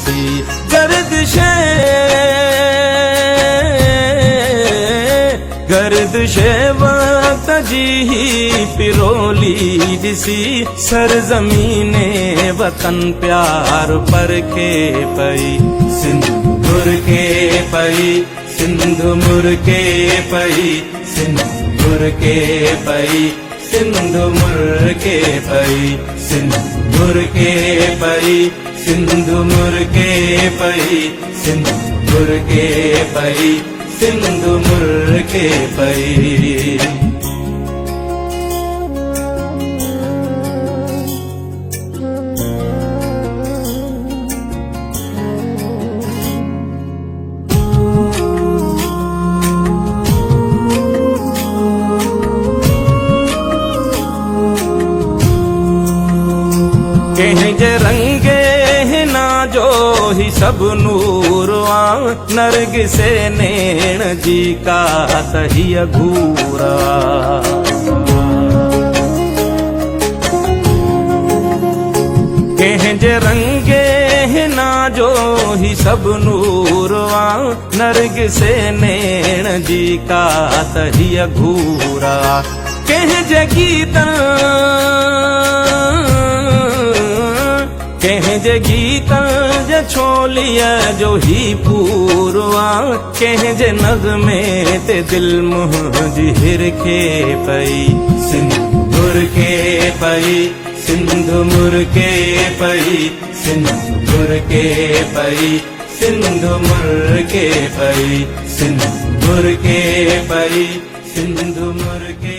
दिसी गर्दिशे वक्त जी पिरोली दिसी सरजमीने वतन प्यार पर के पई सिंधुर के पई सिंधुमुर के पई सिंधुर के पई सिंधुमुर के पई सिंधुर के पई सिंधुमुर के पई सिंधुर के पई सिंधुमुर के पई। कहीं रंगे ना जो ही सब नूरवा नरग से नैण जी का तही अघूरा कहीं रंगे ना जो ही सब नूरवा नरग से नैण जी का तही अघूरा कहीं गीता कहीं गीता जे छोलिया जो ही पूरवा कहीं नगमे ते दिल मुहजिर के पई सिंधुर के पई सिंधुमुर के पई सिंधुर के पई सिंधुमुर के पई सिंधुर के पई सिंधुमुर के